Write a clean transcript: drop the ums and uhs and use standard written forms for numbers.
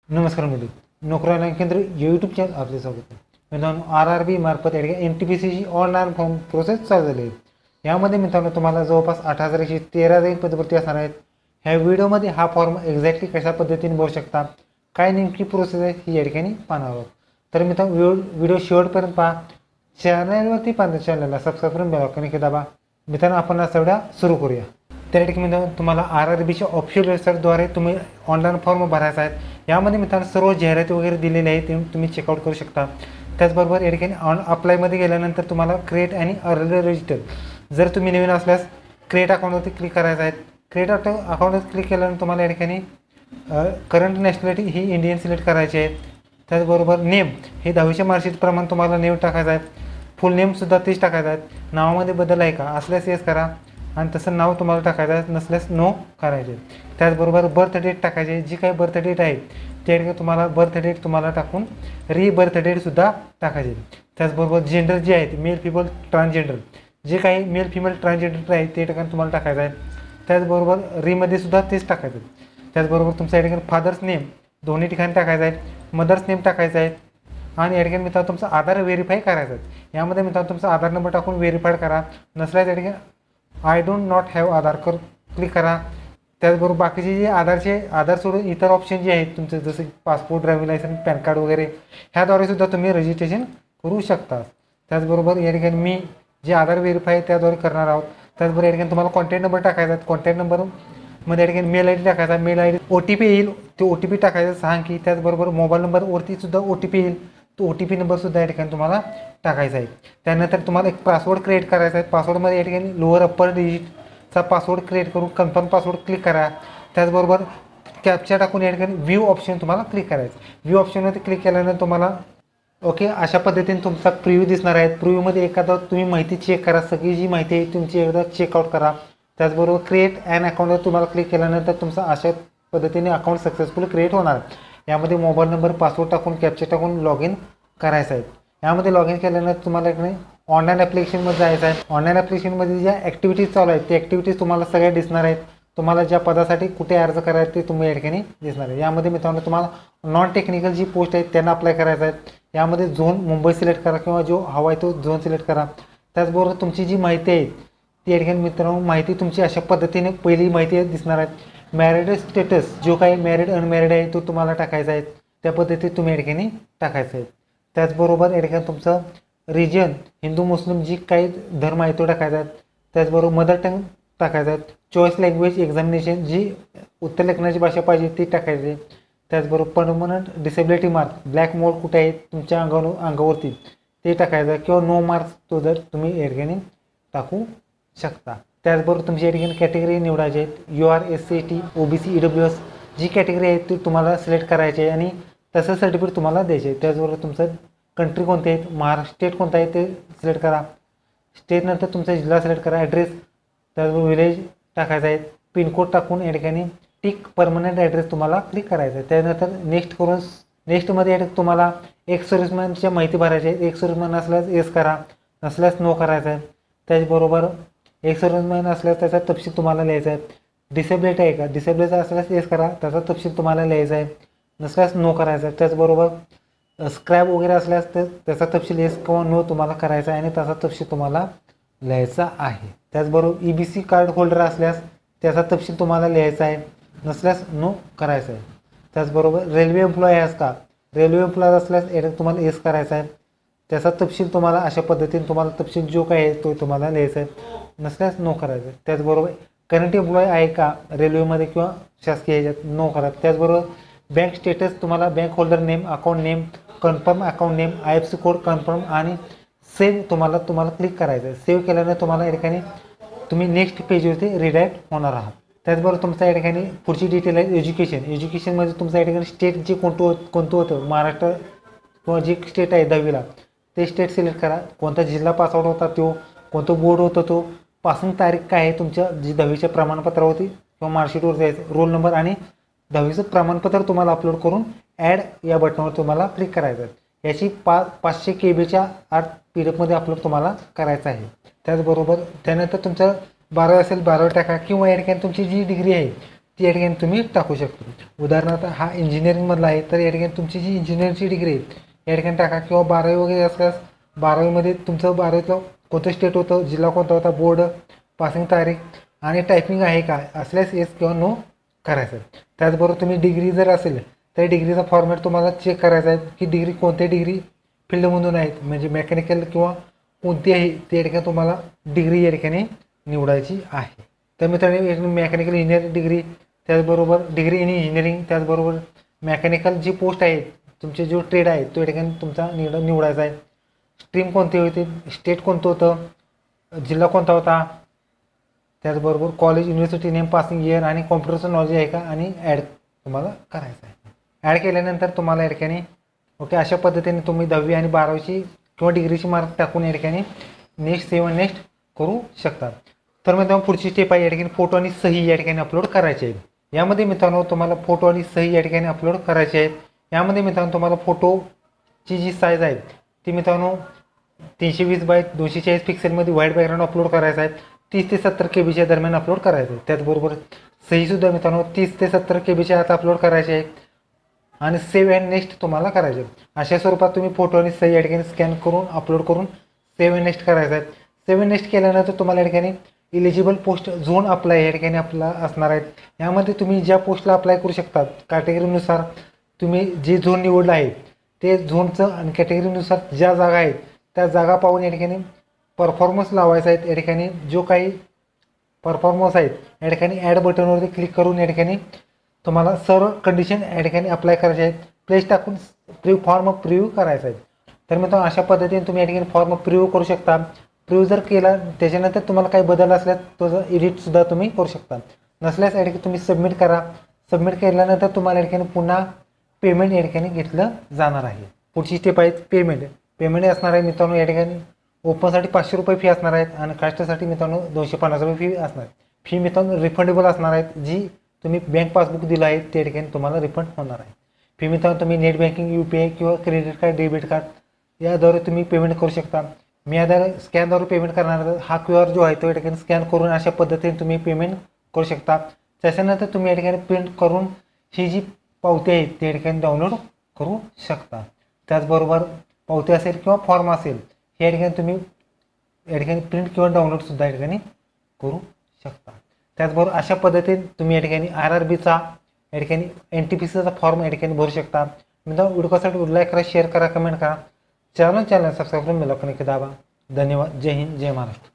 नमस्कार मित्रांनो, नोकरी ऑनलाईन केंद्र यूट्यूब चॅनल आपले स्वागत आहे. मित्रांनो, RRB मार्फत NTPCची ऑनलाईन फॉर्म प्रोसेस चालू झाली आहे. यामध्ये मित्रांनो तुम्हाला जवळपास 8,113 पदभरती असणार आहेत. ह्या व्हिडिओमध्ये हा फॉर्म एक्झॅक्टली कशा पद्धतीने भरू शकता, काय नेमकी प्रोसेस आहे ही या ठिकाणी पाहणार आहोत. तर मित्रांनो व्हिडिओ शेवटपर्यंत पहा. चॅनलवरती पाहता चॅनलला सबस्क्राईब करून बेल आयकॉन दाबा. मित्रांनो, आपण आज सगळा सुरू करूया. त्या ठिकाणी मित्रांनो तुम्हाला RRBच्या ऑफिशियल वेबसाईटद्वारे तुम्ही ऑनलाईन फॉर्म भरायचा आहे. यामध्ये मित्रांनो सर्व जाहिराती वगैरे दिलेले आहेत, ते तुम्ही चेकआउट करू शकता. त्याचबरोबर या ठिकाणी अप्लायमध्ये गेल्यानंतर तुम्हाला क्रिएट आणि अर्ली रजिस्टर, जर तुम्ही नवीन असल्यास क्रिएट अकाउंटवरती क्लिक करायचं आहे. क्रिएट अकाउंटवर क्लिक केल्यानंतर तुम्हाला या ठिकाणी करंट नॅशनॅलिटी ही इंडियन सिलेक्ट करायची आहे. त्याचबरोबर नेम हे 10वीच्या मार्कशीटप्रमाणे तुम्हाला नेम टाकायचं आहे. फुल नेमसुद्धा तेच टाकायचं आहे. नावामध्ये बदल आहे का असल्यास येस करा आणि तसं नाव तुम्हाला टाकायचं आहे, नसल्यास नो करायचे. त्याचबरोबर बर्थ डेट टाकायचे. जी काही बर्थ डेट आहे ते तुम्हाला बर्थ डेट तुम्हाला टाकून बर्थ डेटसुद्धा टाकायचे. त्याचबरोबर जेंडर जे आहेत मेल फिमेल ट्रान्सजेंडर, जे काही मेल फिमेल ट्रान्सजेंडर आहे ते ठिकाणी तुम्हाला टाकायचं आहे. त्याचबरोबर रीमध्ये सुद्धा तेच टाकायचं. त्याचबरोबर तुमच्या या ठिकाणी फादर्स नेम दोन्ही ठिकाणी टाकायचं आहे, मदर्स नेम टाकायचं आहे. आणि या ठिकाणी मित्रांनो तुमचा आधार व्हेरीफाय करायचा आहे. यामध्ये मित्रांनो तुमचा आधार नंबर टाकून व्हेरीफाय करा. नसल्यास या ठिकाणी I don't not have Aadhaar click करा. त्याचबरोबर बाकीचे जे आधार सोडून इतर ऑप्शन जे आहेत तुमचे, जसं passport, driving licence, pan card वगैरे ह्याद्वारे सुद्धा तुम्ही रजिस्ट्रेशन करू शकता. त्याचबरोबर या ठिकाणी मी जे आधार व्हेरीफाय त्याद्वारे करणार आहोत. त्याचबरोबर या ठिकाणी तुम्हाला कॉन्टॅक्ट नंबर टाकायचा आहे. कॉन्टॅक्ट नंबरमध्ये या ठिकाणी मेल ID टाकायचा. मेल ID OTP येईल, तो OTP टाकायचा 6 अंकी. त्याचबरोबर मोबाईल नंबरवरती सुद्धा OTP येईल, तो OTP नंबरसुद्धा या ठिकाणी तुम्हाला टाकायचा आहे. त्यानंतर तुम्हाला एक पासवर्ड क्रिएट करायचा आहे. पासवर्डमध्ये या ठिकाणी लोअर अप्पर डिजिटचा पासवर्ड क्रिएट करून कन्फर्म पासवर्ड क्लिक करा. त्याचबरोबर कॅप्चा टाकून या ठिकाणी व्ह्यू ऑप्शन तुम्हाला क्लिक करायचं. व्ह्यू ऑप्शनवरती क्लिक केल्यानंतर तुम्हाला ओके अशा पद्धतीने तुमचा प्रिव्ह्यू दिसणार आहे. प्रिव्ह्यूमध्ये एखादा तुम्ही माहिती चेक करा. सगळी जी माहिती आहे तुमची एकदा चेकआउट करा. त्याचबरोबर क्रिएट ॲन अकाउंटवर तुम्हाला क्लिक केल्यानंतर तुमचा अशा पद्धतीने अकाउंट सक्सेसफुल क्रिएट होणार. यामध्ये मोबाईल नंबर, पासवर्ड टाकून कॅप्चा टाकून लॉग इन करायचं आहे. यामध्ये लॉग इन केल्यानंतर तुम्हाला इकडे ऑनलाईन ॲप्लिकेशनमध्ये जायचं आहे. ऑनलाईन ॲप्लिकेशनमध्ये ज्या ॲक्टिव्हिटीज चालू आहेत ते ॲक्टिव्हिटीज तुम्हाला सगळ्या दिसणार आहेत. तुम्हाला ज्या पदासाठी कुठे अर्ज करायचे ते तुम्ही या ठिकाणी दिसणार आहे. यामध्ये मित्रांनो तुम्हाला नॉन टेक्निकल जी पोस्ट आहेत त्यांना अप्लाय करायचं आहे. यामध्ये झोन मुंबई सिलेक्ट करा किंवा जो हवा आहे तो झोन सिलेक्ट करा. त्याचबरोबर तुमची जी माहिती आहे ती या ठिकाणी मित्रांनो माहिती तुमची अशा पद्धतीने पहिली माहिती दिसणार आहे. मॅरिड स्टेटस जो काही मॅरिड अनमॅरिड आहे तो तुम्हाला टाकायचा आहे. त्या पद्धतीत तुम्ही या ठिकाणी टाकायचं आहे. त्याचबरोबर या ठिकाणी तुमचं रिजन हिंदू मुस्लिम जी काही धर्म आहे तो टाकायचा आहे. त्याचबरोबर मदर टंग टाकायचं आहे. चॉईस लँग्वेज एक्झामिनेशन जी उत्तर लेखनाची भाषा पाहिजे ती टाकायची आहे. त्याचबरोबर परमनंट डिसेबिलिटी मार्क ब्लॅक मोड कुठे आहे तुमच्या अंगावरती ते टाकायचं आहे किंवा नो मार्क्स तो जर तुम्ही या ठिकाणी टाकू शकता. त्याचबरोबर तुमची या ठिकाणी कॅटेगरी निवडायची आहेत. UR SC ST OBC EWS जी कॅटेगरी आहे ती तुम्हाला सिलेक्ट करायची आहे आणि तसं सर्टिफिकेट तुम्हाला द्यायचे आहे. त्याचबरोबर तुमचं कंट्री कोणते आहेत, महाराष्ट्र स्टेट कोणता आहे ते सिलेक्ट करा. स्टेटनंतर तुमचा जिल्हा सिलेक्ट करा. ॲड्रेस त्याचबरोबर विलेज टाकायचा आहे. पिनकोड टाकून या ठिकाणी टिक परमनंट ॲड्रेस तुम्हाला क्लिक करायचा आहे. त्यानंतर नेक्स्ट करून नेक्स्टमध्ये या तुम्हाला एक सर्व्हिसमॅनच्या माहिती भरायची आहे. एक सर्व्हिसमॅन असल्यास येस करा, नसल्यास नो करायचं आहे. त्याचबरोबर एक सर्व्हिसमॅन असल्यास त्याचा तपशील तुम्हाला लिहायचा आहे. डिसेबिलिटी आहे का, डिसेबिलिटी असल्यास येस करा, त्याचा तपशील तुम्हाला लिहायचा आहे, नसल्यास नो करायचा आहे. त्याचबरोबर स्क्रॅब वगैरे असल्यास त्याचा तपशील येस किंवा नो तुम्हाला करायचा आहे आणि त्याचा तपशील तुम्हाला लिहायचा आहे. त्याचबरोबर EBC कार्ड होल्डर असल्यास त्याचा तपशील तुम्हाला लिहायचा आहे, नसल्यास नो करायचा आहे. त्याचबरोबर रेल्वे एम्प्लॉई आहेस का, रेल्वे एम्प्लॉई असल्यास तुम्हाला येस करायचा आहे, त्याचा तपशील तुम्हाला अशा पद्धतीने तुम्हाला तपशील जो काय आहे तो तुम्हाला लिहायचा आहे, नसल्यास नो करायचं आहे. त्याचबरोबर करंट एम्प्लॉई आहे का रेल्वेमध्ये किंवा शासकीय ह्याच्यात, नो करा. त्याचबरोबर बँक स्टेटस तुम्हाला bank holder name, account name, confirm account name, IFSC code confirm आणि सेव्ह तुम्हाला क्लिक करायचं आहे. सेव्ह केल्यानंतर तुम्हाला या ठिकाणी तुम्ही नेक्स्ट पेजवरती रिडायरेक्ट होणार आहात. त्याचबरोबर तुमच्या या ठिकाणी पुढची डिटेल आहे एज्युकेशनमध्ये तुमच्या या ठिकाणी स्टेट जे कोणतं होतं महाराष्ट्र किंवा जे स्टेट आहे 10वीला ते स्टेट सिलेक्ट करा. कोणता जिल्हा पासआउट होता तो, कोणतं बोर्ड होतं तो, पासिंग तारीख काय आहे तुमच्या जी 10वीच्या प्रमाणपत्रावरती किंवा मार्कशीटवर जायचं, रोल नंबर आणि 10वीचं प्रमाणपत्र तुम्हाला अपलोड करून ॲड या बटनावर तुम्हाला क्लिक करायचं आहे. याची 500 KB आर्ट PDF अपलोड तुम्हाला करायचं आहे. त्याचबरोबर त्यानंतर तुमचं 12 असेल 12 टाका किंवा या ठिकाणी तुमची जी डिग्री आहे ती या ठिकाणी तुम्ही टाकू शकता. उदाहरणार्थ हा इंजिनिअरिंगमधला आहे, तर या ठिकाणी तुमची जी इंजिनिअरिंगची डिग्री आहे या ठिकाणी टाका, किंवा 12वी वगैरे असल्यास 12वीमध्ये तुमचं 12वीतलं कोणतं स्टेट होतं, जिल्हा कोणता होता, बोर्ड, पासिंग तारीख आणि टायपिंग आहे का असल्यास येस किंवा नो करायचं. त्याचबरोबर तुम्ही डिग्री जर असेल तर डिग्रीचा फॉर्मॅट तुम्हाला चेक करायचा आहे की डिग्री कोणत्या डिग्री फील्डमधून आहेत, म्हणजे मेकॅनिकल किंवा कोणती आहे ते या ठिकाणी तुम्हाला डिग्री या ठिकाणी निवडायची आहे. तर मित्रांनो मेकॅनिकल इंजिनिअरिंग डिग्री, त्याचबरोबर डिग्री इन इंजिनिअरिंग, त्याचबरोबर मेकॅनिकल जी पोस्ट आहे तुमचे जो ट्रेड आहे तो या ठिकाणी तुमचा निवडायचा आहे. स्ट्रीम कोणती होती, स्टेट कोणतं होतं, जिल्हा कोणता होता, त्याचबरोबर college, university name, passing year आणि कॉम्प्युटरचं नॉलेज आहे का, आणि ॲड तुम्हाला करायचं आहे. ॲड केल्यानंतर तुम्हाला या ठिकाणी ओके अशा पद्धतीने तुम्ही 10वी आणि 12वीची किंवा डिग्रीची मार्क टाकून या ठिकाणी नेक्स्ट सेव्ह नेक्स्ट करू शकता. तर मित्रांनो पुढची स्टेप आहे या ठिकाणी फोटो आणि सही या ठिकाणी अपलोड करायचे आहे. यामध्ये मित्रांनो तुम्हाला फोटो आणि सही या ठिकाणी अपलोड करायचे आहेत. यामध्ये मित्रांनो तुम्हाला फोटोची जी साईज आहे ती मित्रांनो 320 बाय 240 पिक्सेलमध्ये व्हाईट बॅकग्राऊंड अपलोड करायचा आहे. 30 ते 70 KB दरम्यान अपलोड करायचं आहे. त्याचबरोबर सहीसुद्धा मित्रांनो 30 ते 70 KB आत अपलोड करायचे आहे आणि सेव्ह अँड नेक्स्ट तुम्हाला करायचे आहे. अशा स्वरूपात तुम्ही फोटो आणि सही या ठिकाणी स्कॅन करून अपलोड करून सेव्ह अँड नेक्स्ट करायचं आहे. सेव्ह अँड नेक्स्ट केल्यानंतर तुम्हाला या ठिकाणी इलिजिबल पोस्ट झोन अप्लाय या ठिकाणी आपला असणार आहेत. यामध्ये तुम्ही ज्या पोस्टला अप्लाय करू शकता कॅटेगरीनुसार तुम्ही जे झोन निवडलं आहे ते झोनचं आणि कॅटेगरीनुसार ज्या जागा आहेत त्या जागा पाहून या ठिकाणी परफॉर्मन्स लावायचा आहेत. या ठिकाणी जो काही परफॉर्मन्स आहेत या ठिकाणी ॲड बटनवरती क्लिक करून या ठिकाणी तुम्हाला सर्व कंडिशन या ठिकाणी अप्लाय करायचे आहेत. प्लेस टाकून फॉर्म प्रिव्ह्यू करायचा आहे. तर मित्रांनो अशा पद्धतीने तुम्ही या ठिकाणी फॉर्म प्रिव्ह्यू करू शकता. प्रिव्ह्यू जर केला त्याच्यानंतर तुम्हाला काही बदल असल्यास तो एडिटसुद्धा तुम्ही करू शकता. नसल्यास या ठिकाणी तुम्ही सबमिट करा. सबमिट केल्यानंतर तुम्हाला या ठिकाणी पुन्हा पेमेंट या ठिकाणी घेतलं जाणार आहे. पुढची स्टेप आहे पेमेंट. पेमेंट असणार आहे मित्रांनो या ठिकाणी ओपनसाठी 500 रुपये फी असणार आहेत आणि कास्टसाठी मित्रांनो 250 रुपये फी असणार आहे. फी मित्रांनो रिफंडेबल असणार आहेत. जी तुम्ही बँक पासबुक दिलं आहे त्या ठिकाणी तुम्हाला रिफंड होणार आहे. फी मित्रांनो तुम्ही नेट बँकिंग, UPI किंवा क्रेडिट कार्ड, डेबिट कार्ड याद्वारे तुम्ही पेमेंट करू शकता. मी याद्वारे स्कॅनद्वारे पेमेंट करणार आहे. हा QR जो आहे तो या ठिकाणी स्कॅन करून अशा पद्धतीने तुम्ही पेमेंट करू शकता. त्याच्यानंतर तुम्ही या ठिकाणी प्रिंट करून ही जी पावती आहे त्या ठिकाणी डाउनलोड करू शकता. त्याचबरोबर पावती असेल किंवा फॉर्म असेल या ठिकाणी तुम्ही या ठिकाणी प्रिंट किंवा डाउनलोडसुद्धा या ठिकाणी करू शकता. त्याचबरोबर अशा पद्धतीने तुम्ही या ठिकाणी RRBचा या ठिकाणी NTPCचा फॉर्म या ठिकाणी भरू शकता. मित्रांनो व्हिडिओ कसा लाईक करा, शेअर करा, कमेंट करा. चॅनल सबस्क्राईब करून बेल आयकॉन दाबा. धन्यवाद. जय हिंद, जय महाराष्ट्र.